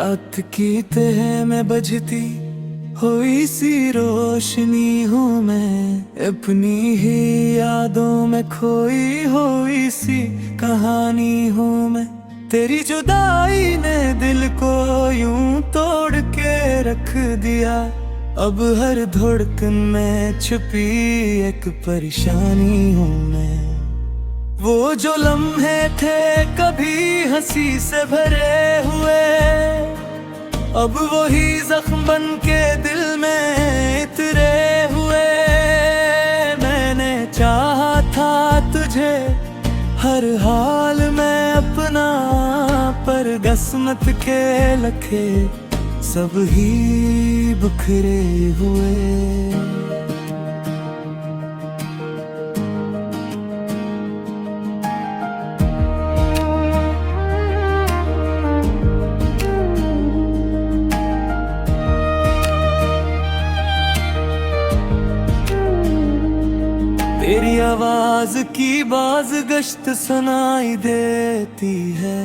रात की तह में बजती हुई सी रोशनी हूँ मैं, अपनी ही यादों में खोई हुई सी कहानी हूँ मैं। तेरी जुदाई ने दिल को यूं तोड़ के रख दिया, अब हर धड़कन में छुपी एक परेशानी हूँ मैं। वो जो लम्हे थे कभी हंसी से भरे हुए, अब वही जख्म बन के दिल में इतरे हुए। मैंने चाहा था तुझे हर हाल में अपना, पर किस्मत के लखे सब ही बिखरे हुए। तेरी आवाज की बाज गश्त सुनाई देती है,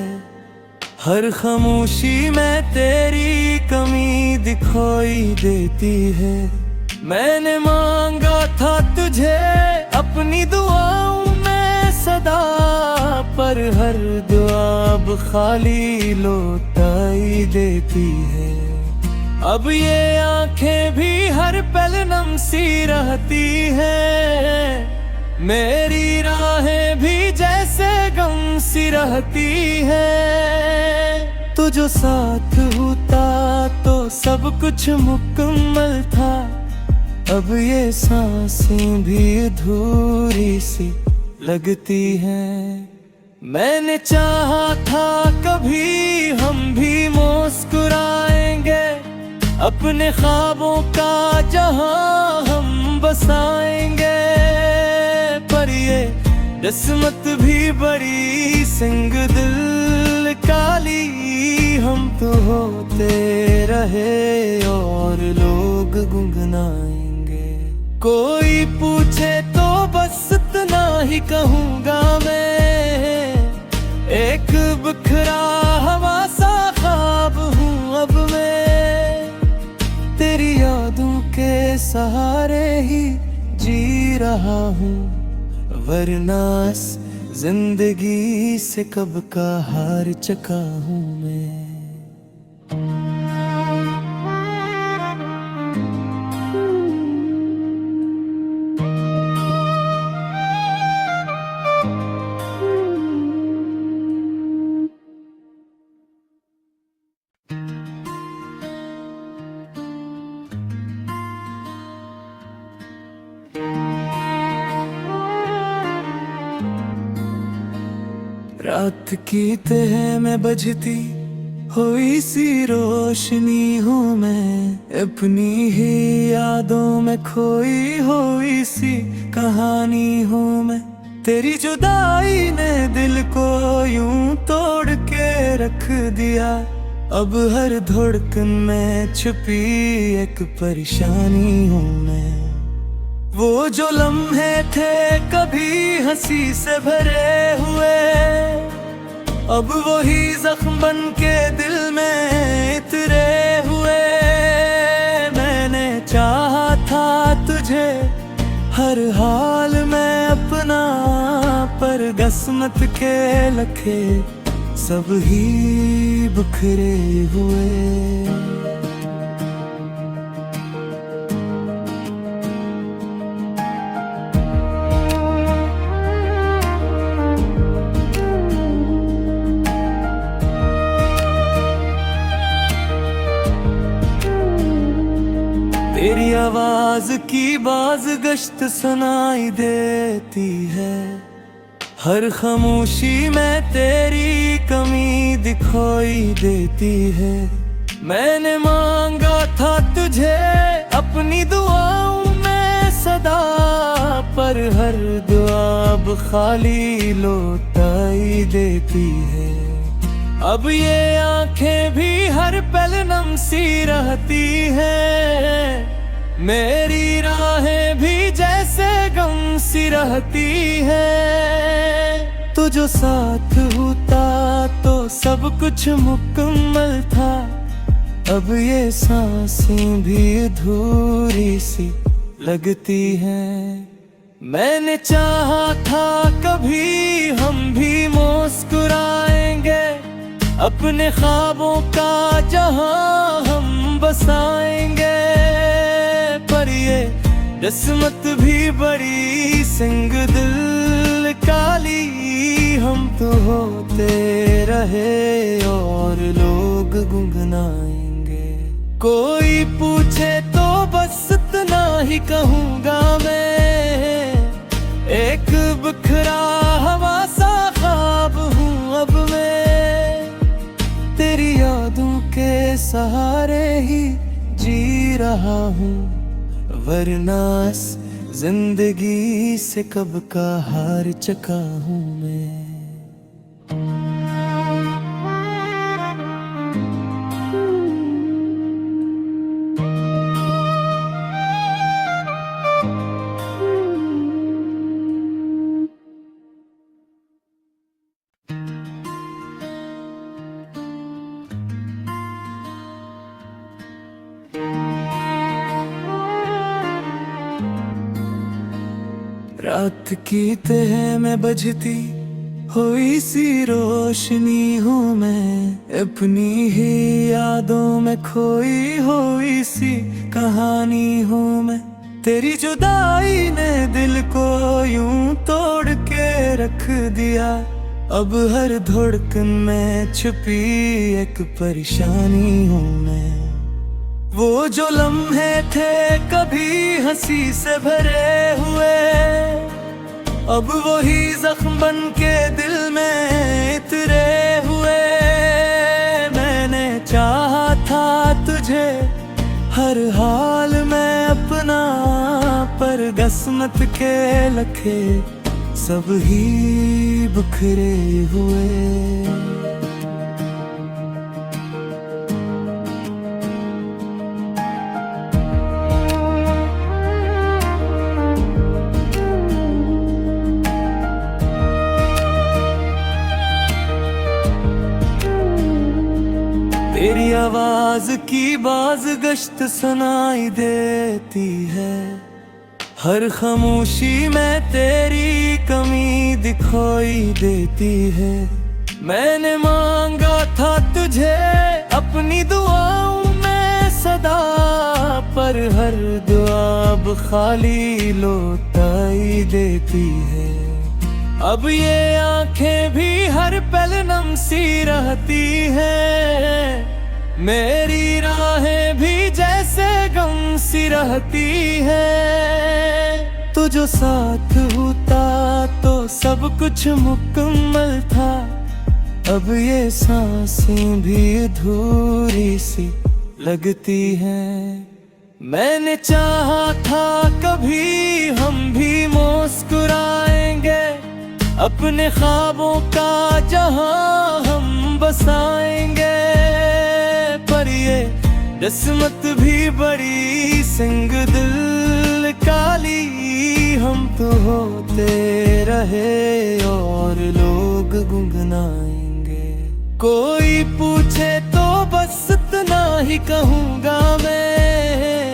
हर खामोशी में तेरी कमी दिखाई देती है। मैंने मांगा था तुझे अपनी दुआओं में सदा, पर हर दुआ अब खाली लौटाई देती है। अब ये आंखें भी हर पल नम सी रहती है, मेरी राहें भी जैसे गम सी रहती है। तू जो साथ होता तो सब कुछ मुकम्मल था, अब ये सांसें भी अधूरी सी लगती हैं। मैंने चाहा था कभी हम भी मुस्कुराएंगे, अपने ख्वाबों का जहां हम बसाएंगे। पर ये किस्मत भी बड़ी सिंग दिल काली, हम तो होते रहे और लोग गुनगुनाएंगे। कोई पूछे तो बस इतना ही कहूँगा मैं, एक बिखरा हवा सा ख्वाब हूँ अब मैं। तेरी यादों के सहारे ही जी रहा हूँ, वरना इस जिंदगी से कब का हार चुका हूँ मैं। रात की तह में बजती हुई सी रोशनी हूँ मैं, अपनी ही यादों में खोई हुई सी कहानी हूँ मैं। तेरी जुदाई ने दिल को यूं तोड़ के रख दिया, अब हर धड़कन में छुपी एक परेशानी हूँ मैं। वो जो लम्हे थे कभी हंसी से भरे हुए, अब वही जख्म बन के दिल में इतरे हुए। मैंने चाहा था तुझे हर हाल में अपना, पर किस्मत के लखे सब ही बिखरे हुए। तेरी आवाज की बाज गश्त सुनाई देती है, हर खामोशी में तेरी कमी दिखाई देती है। मैंने मांगा था तुझे अपनी दुआओं में सदा, पर हर दुआ अब खाली लौटाई देती है। अब ये आंखें भी हर पल नम सी रहती है, मेरी राहें भी जैसे गम सी रहती है। तू जो साथ होता तो सब कुछ मुकम्मल था, अब ये सांसें भी अधूरी सी लगती हैं। मैंने चाहा था कभी हम भी मुस्कुराएंगे, अपने ख्वाबों का जहां हम बसाएंगे। पर ये किस्मत भी बड़ी सिंग दिल काली, हम तो होते रहे और लोग गुनगुनाएंगे। कोई पूछे तो बस इतना ही कहूँगा मैं, एक बिखरा हवा सा ख्वाब हूँ अब मैं। तेरी यादों के सहारे ही जी रहा हूँ, वरना इस जिंदगी से कब का हार चुका हूँ मैं। रात की तह में बजती हुई सी रोशनी हूँ मैं, अपनी ही यादों में खोई हुई सी कहानी हूँ मैं। तेरी जुदाई ने दिल को यूं तोड़ के रख दिया, अब हर धड़कन में छुपी एक परेशानी हूँ मैं। वो जो लम्हे थे कभी हंसी से भरे हुए, अब वही जख्म बन के दिल में इतरे हुए। मैंने चाहा था तुझे हर हाल में अपना, पर किस्मत के लखे सब ही बिखरे हुए। तेरी आवाज की बाज गश्त सुनाई देती है, हर खामोशी में तेरी कमी दिखाई देती है। मैंने मांगा था तुझे अपनी दुआओं में सदा, पर हर दुआ अब खाली लौटाई देती है। अब ये आंखें भी हर पल नम सी रहती हैं, मेरी राहें भी जैसे गम सी रहती है। तो जो साथ होता तो सब कुछ मुकम्मल था, अब ये सांसें भी अधूरी सी लगती हैं। मैंने चाहा था कभी हम भी मुस्कुराएंगे, अपने ख्वाबों का जहां हम बसाएंगे। पर ये किस्मत भी बड़ी सिंग दिल काली, हम तो होते रहे और लोग गुनगुनाएंगे। कोई पूछे तो बस इतना ही कहूँगा मैं,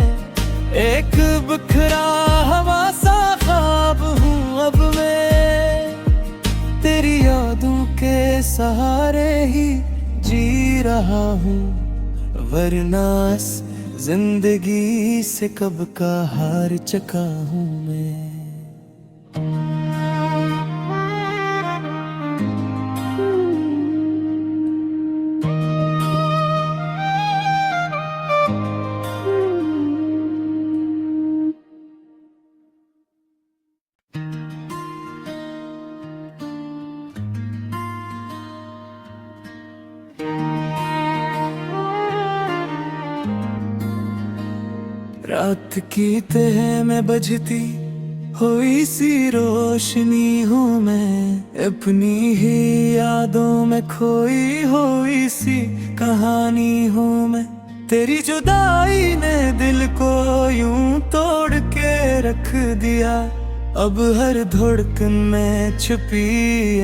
एक बिखरा हवा सा ख्वाब हूँ अब मैं। तेरी यादों के सहारे ही जी रहा हूँ, वरना इस जिंदगी से कब का हार चुका हूँ मैं। रात की तह में बजती हुई सी रोशनी हूँ मैं, अपनी ही यादों में खोई हुई सी कहानी हूँ मैं। तेरी जुदाई ने दिल को यूं तोड़ के रख दिया, अब हर धड़कन में छुपी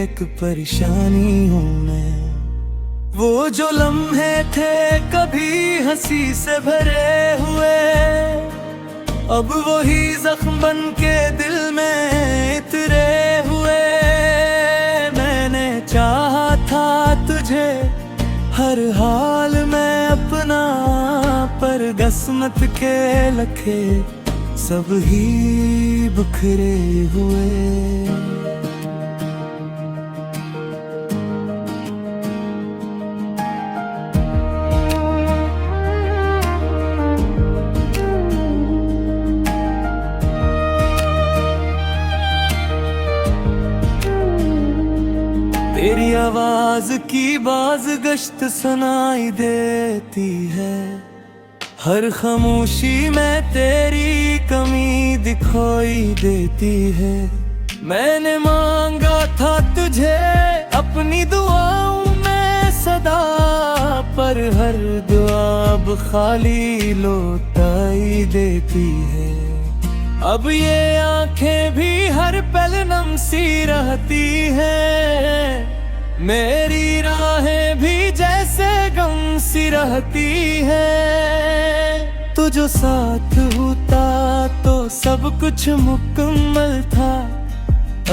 एक परेशानी हूँ मैं। वो जो लम्हे थे कभी हंसी से भरे हुए, अब वही जख्म बन के दिल में इतरे हुए। मैंने चाहा था तुझे हर हाल में अपना, पर किस्मत के लखे सब ही बिखरे हुए। तेरी आवाज की बाज गश्त सुनाई देती है, हर खामोशी में तेरी कमी दिखाई देती है। मैंने मांगा था तुझे अपनी दुआओं में सदा, पर हर दुआ अब खाली लौटाई देती है। अब ये आंखें भी हर पल नम सी रहती हैं, मेरी राहें भी जैसे गम सी रहती है। तो जो साथ होता तो सब कुछ मुकम्मल था,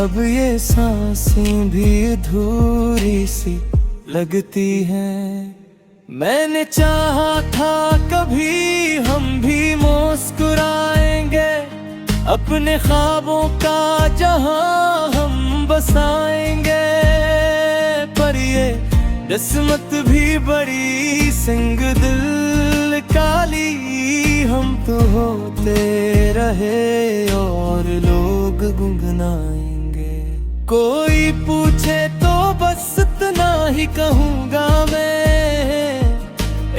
अब ये सांसें भी अधूरी सी लगती हैं। मैंने चाहा था कभी हम भी मुस्कुराएंगे, अपने ख्वाबों का जहां हम बसाएंगे। पर ये किस्मत भी बड़ी संग दिल काली, हम तो होते रहे और लोग गुनगुनाएंगे। कोई पूछे तो बस इतना ही कहूँगा मैं,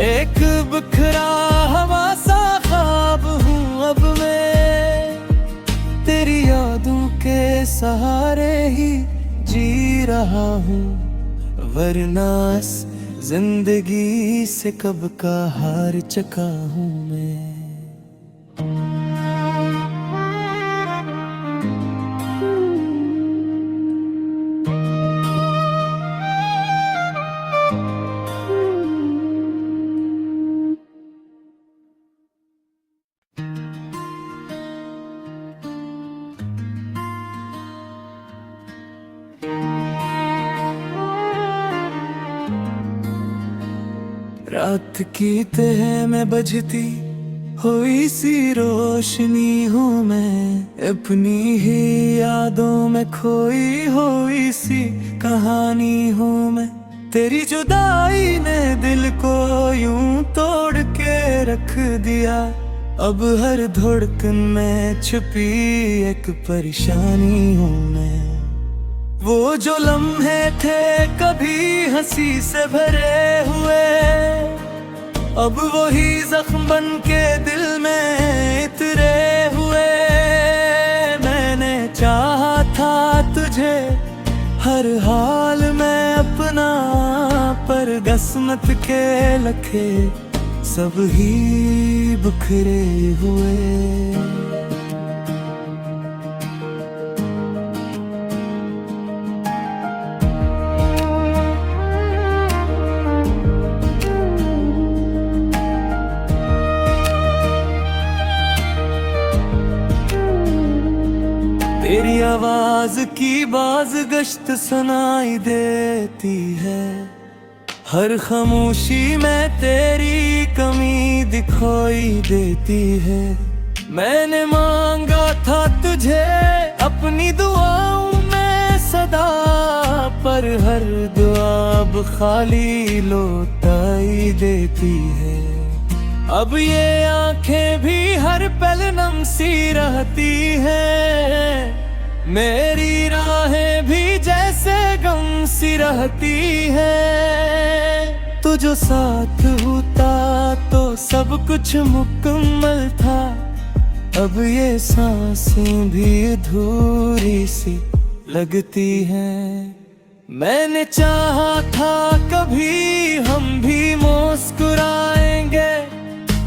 एक बिखरा हवा सा ख्वाब हूँ अब मैं। तेरी यादों के सहारे ही जी रहा हूँ, वरना इस जिंदगी से कब का हार चुका हूँ मैं। रात की तह में बजती हुई सी रोशनी हूँ मैं, अपनी ही यादों में खोई हुई सी कहानी हूँ मैं। तेरी जुदाई ने दिल को यूं तोड़ के रख दिया, अब हर धड़कन में छुपी एक परेशानी हूँ मैं। वो जो लम्हे थे कभी हंसी से भरे हुए, अब वही जख्म बन के दिल में इतरे हुए। मैंने चाहा था तुझे हर हाल में अपना, पर किस्मत के लखे सब ही बिखरे हुए। तेरी आवाज की बाज गश्त सुनाई देती है, हर खामोशी में तेरी कमी दिखाई देती है। मैंने मांगा था तुझे अपनी दुआओं में सदा, पर हर दुआ अब खाली लौटाई देती है। अब ये आंखें भी हर पल नम सी रहती हैं, मेरी राहें भी जैसे गम सी रहती है। तो जो साथ होता तो सब कुछ मुकम्मल था, अब ये सांसें भी अधूरी सी लगती हैं। मैंने चाहा था कभी हम भी मुस्कुराएंगे,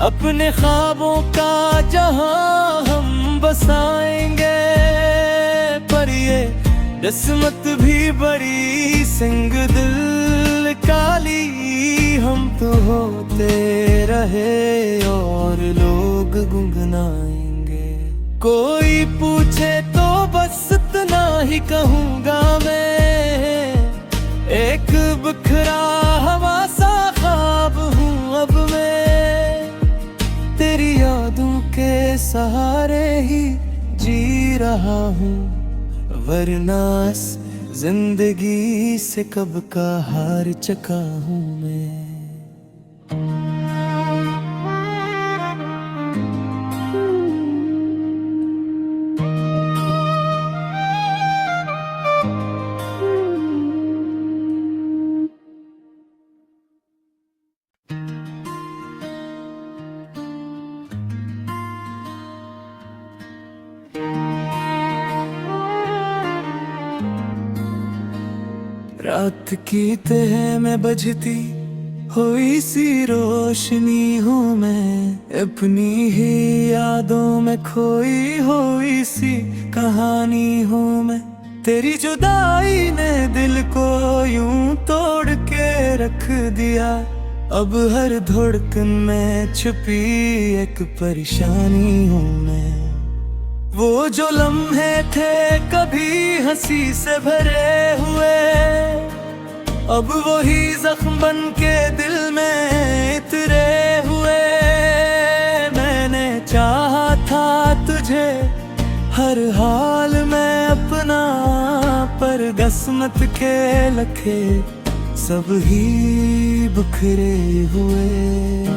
अपने ख्वाबों का जहां हम बसाएंगे। पर ये किस्मत भी बड़ी संग दिल का काली हम तो होते रहे और लोग गुनगुनाएंगे। कोई पूछे तो बस इतना ही कहूँगा मैं, एक बिखरा हवा सा ख्वाब हूँ अब मैं। तेरी यादों के सहारे ही जी रहा हूँ, वरना इस जिंदगी से कब का हार चुका हूँ मैं। रात की तह में बजती हुई सी रोशनी हूँ मैं, अपनी ही यादों में खोई हुई सी कहानी हूँ मैं। तेरी जुदाई ने दिल को यूं तोड़ के रख दिया, अब हर धड़कन में छुपी एक परेशानी हूँ मैं। वो जो लम्हे थे कभी हंसी से भरे हुए, अब वही जख्म बन के दिल में इतरे हुए। मैंने चाहा था तुझे हर हाल में अपना, पर किस्मत के लखे सब ही बिखरे हुए।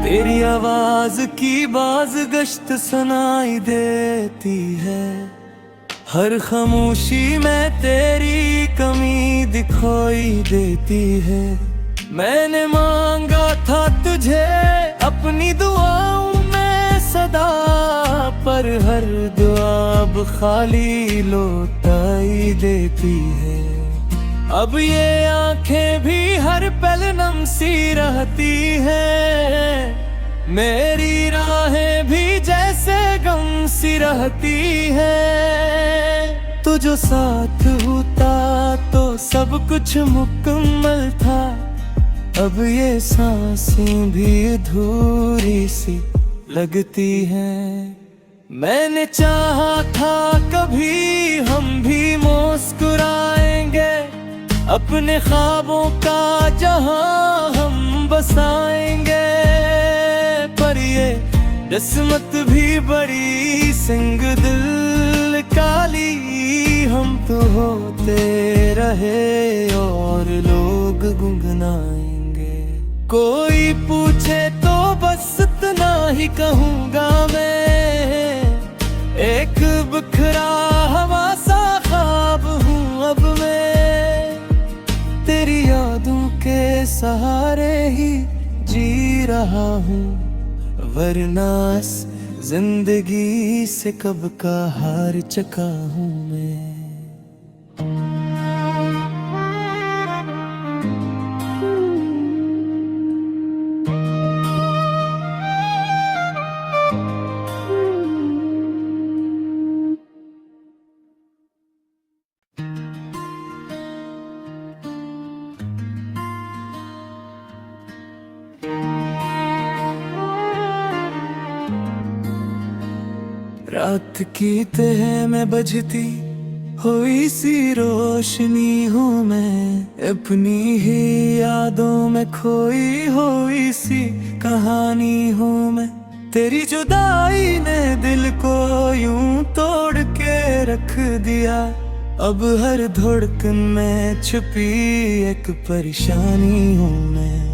तेरी आवाज की बाज गश्त सुनाई देती है, हर खामोशी में तेरी कमी दिखाई देती है। मैंने मांगा था तुझे अपनी दुआओं में सदा, पर हर दुआ अब खाली लौटाई देती है। अब ये आंखें भी हर पल नम सी रहती है, मेरी राहें भी जैसे गम सी रहती है। तो जो साथ होता तो सब कुछ मुकम्मल था, अब ये सांसें भी अधूरी सी लगती हैं। मैंने चाहा था कभी हम भी मुस्कुराएंगे, अपने ख्वाबों का जहां हम बसाएंगे। पर ये किस्मत भी बड़ी सिंग दिल काली, हम तो होते रहे और लोग गुनगुनाएंगे। कोई पूछे तो बस इतना ही कहूँगा मैं, एक बिखरा हवा सा ख्वाब हूँ अब मैं। तेरी यादों के सहारे ही जी रहा हूँ, वरना इस जिंदगी से कब का हार चुका हूँ मैं। रात की तह में बजती हुई सी रोशनी हूँ मैं, अपनी ही यादों में खोई हुई सी कहानी हूँ मैं। तेरी जुदाई ने दिल को यूं तोड़ के रख दिया, अब हर धड़कन में छुपी एक परेशानी हूँ मैं।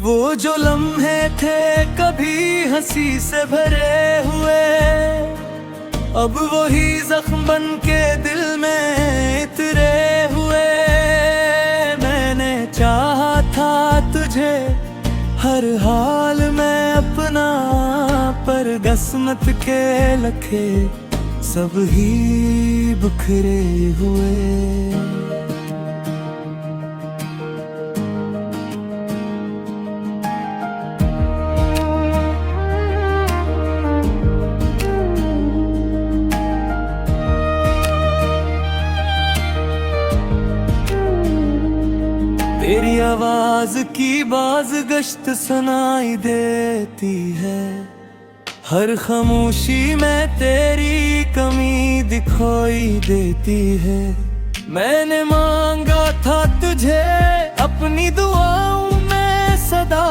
वो जो लम्हे थे कभी हंसी से भरे हुए, अब वही जख्म बन के दिल में इतरे हुए। मैंने चाहा था तुझे हर हाल में अपना, पर किस्मत के लखे सब ही बिखरे हुए। आवाज की बाज गश्त सुनाई देती है, हर खामोशी में तेरी कमी दिखाई देती है। मैंने मांगा था तुझे अपनी दुआओं में सदा,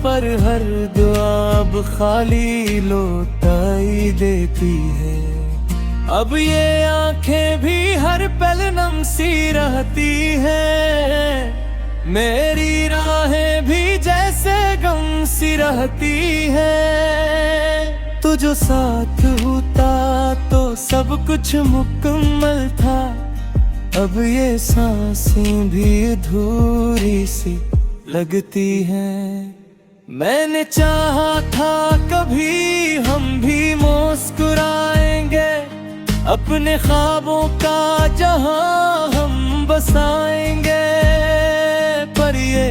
पर हर दुआ अब खाली लौटाई देती है। अब ये आंखें भी हर पल नम सी रहती है, मेरी राहें भी जैसे गम सी रहती है। तू जो साथ होता तो सब कुछ मुकम्मल था, अब ये सांसें भी अधूरी सी लगती हैं। मैंने चाहा था कभी हम भी मुस्कुराएंगे, अपने ख्वाबों का जहां हम बसाएंगे। पर ये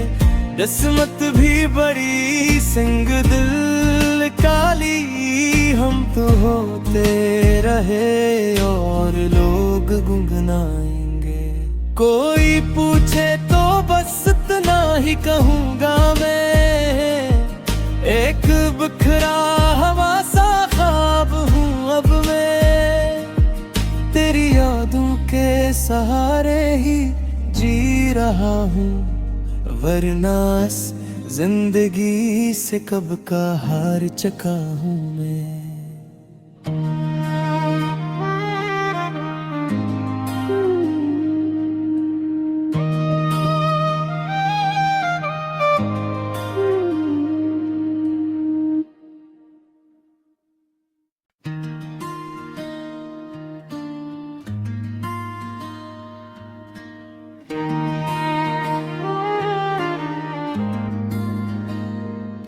किस्मत भी बड़ी सिंग दिल काली, हम तो होते रहे और लोग गुनगुनाएंगे। कोई पूछे तो बस इतना ही कहूँगा मैं, एक बिखरा हवा सा ख्वाब हूँ अब मैं। तेरी यादों के सहारे ही जी रहा हूँ, वरना इस जिंदगी से कब का हार चुका हूँ मैं।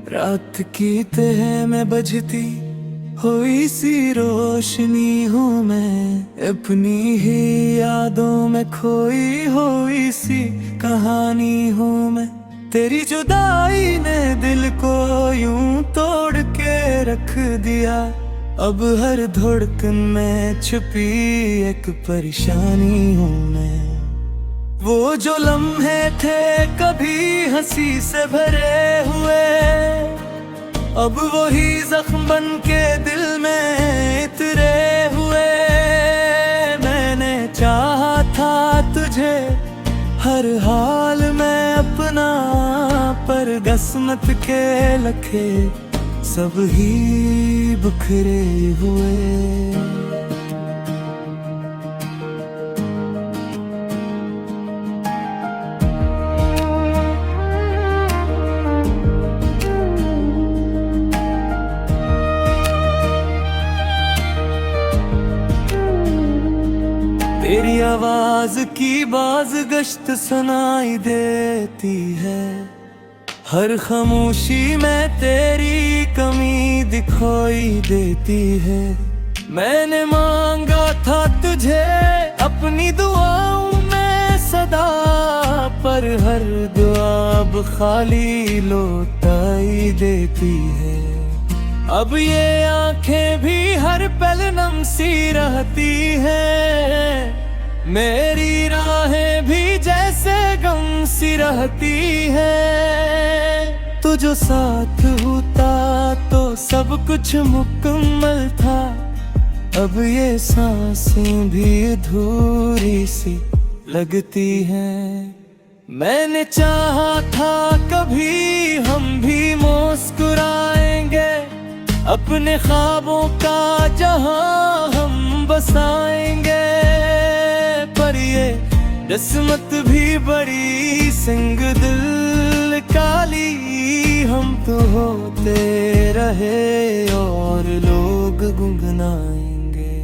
रात की तह में बजती हुई सी रोशनी हूँ मैं, अपनी ही यादों में खोई हुई सी कहानी हूँ मैं। तेरी जुदाई ने दिल को यूं तोड़ के रख दिया, अब हर धड़कन में छुपी एक परेशानी हूँ मैं। वो जो लम्हे थे कभी हंसी से भरे हुए, अब वही जख्म बन के दिल में इतरे हुए। मैंने चाहा था तुझे हर हाल में अपना, पर किस्मत के लखे सब ही बिखरे हुए। तेरी आवाज की बाज गश्त सुनाई देती है, हर खामोशी में तेरी कमी दिखाई देती है। मैंने मांगा था तुझे अपनी दुआओं में सदा, पर हर दुआ अब खाली लौटाई देती है। अब ये आंखें भी हर पल नम सी रहती है, मेरी राहें भी जैसे गम सी रहती है। तू जो साथ होता तो सब कुछ मुकम्मल था, अब ये सांसें भी अधूरी सी लगती हैं। मैंने चाहा था कभी हम भी मुस्कुराएंगे, अपने ख्वाबों का जहां हम बसाएंगे। पर ये किस्मत भी बड़ी सिंग दिल काली, हम तो होते रहे और लोग गुनगुनाएंगे।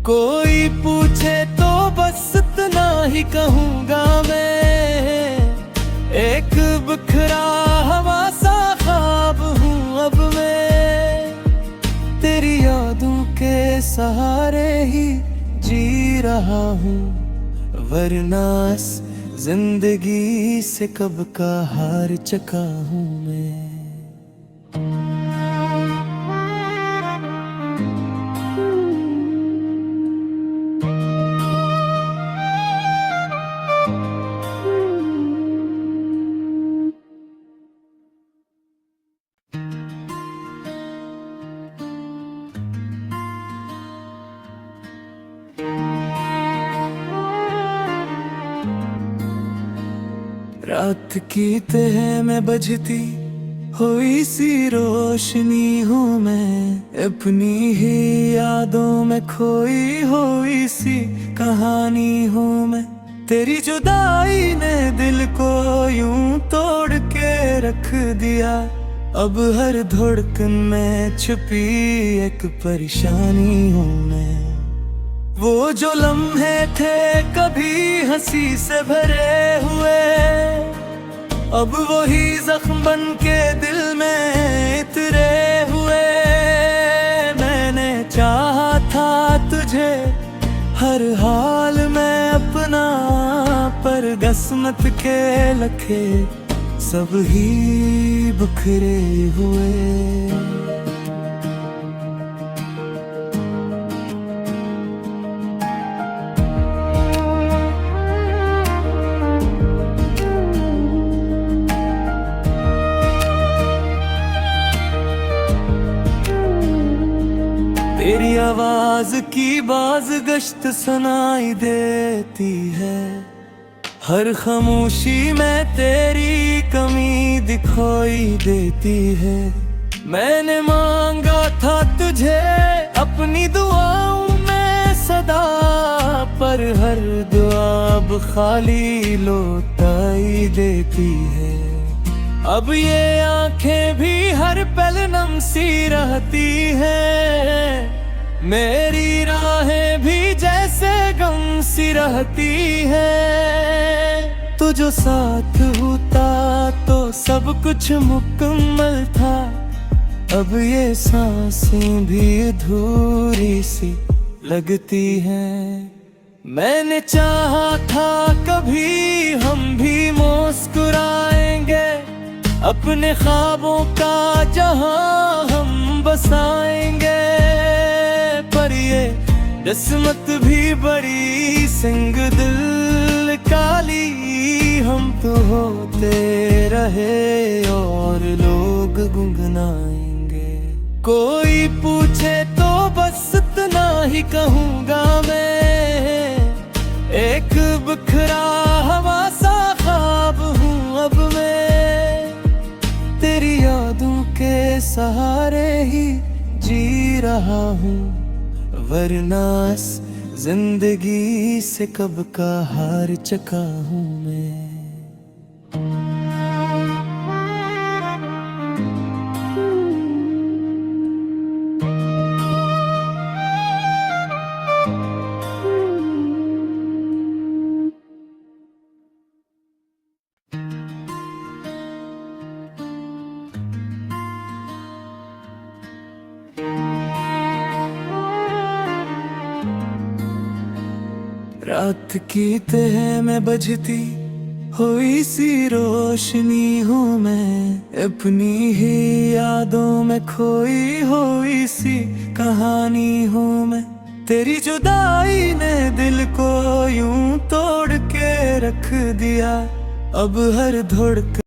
कोई पूछे तो बस इतना ही कहूँगा मैं, एक बिखरा हवा सा ख्वाब हूँ अब मैं। तेरी यादों के सहारे ही जी रहा हूँ, वरना इस जिंदगी से कब का हार चुका हूँ मैं। रात की तह में बजती हुई सी रोशनी हूँ मैं, अपनी ही यादों में खोई हुई सी कहानी हूँ मैं। तेरी जुदाई ने दिल को यूं तोड़ के रख दिया, अब हर धड़कन में छुपी एक परेशानी हूँ मैं। वो जो लम्हे थे कभी हंसी से भरे हुए, अब वही जख्म बन के दिल में इतरे हुए। मैंने चाहा था तुझे हर हाल में अपना, पर किस्मत के लखे सब ही बिखरे हुए। तेरी आवाज की बाज गश्त सुनाई देती है, हर खामोशी में तेरी कमी दिखाई देती है। मैंने मांगा था तुझे अपनी दुआओं में सदा, पर हर दुआ अब खाली लौटाई देती है। अब ये आंखें भी हर पल नम सी रहती है, मेरी राहें भी जैसे गम सी रहती है। तू जो साथ होता तो सब कुछ मुकम्मल था, अब ये सांसें भी अधूरी सी लगती हैं। मैंने चाहा था कभी हम भी मुस्कुराएंगे, अपने ख्वाबों का जहां हम बसाएंगे। पर ये किस्मत भी बड़ी सिंग दिल काली, हम तो होते रहे और लोग गुनगुनाएंगे। कोई पूछे तो बस इतना ही कहूँगा मैं, एक बिखरा हवा सा ख्वाब हूँ अब मैं। तेरी यादों के सहारे ही जी रहा हूँ, वरना इस जिंदगी से कब का हार चुका हूँ मैं। रात की तह में बजती हुई सी रोशनी हूँ मैं, अपनी ही यादों में खोई हुई सी कहानी हूँ मैं। तेरी जुदाई ने दिल को यूं तोड़ के रख दिया, अब हर धड़कन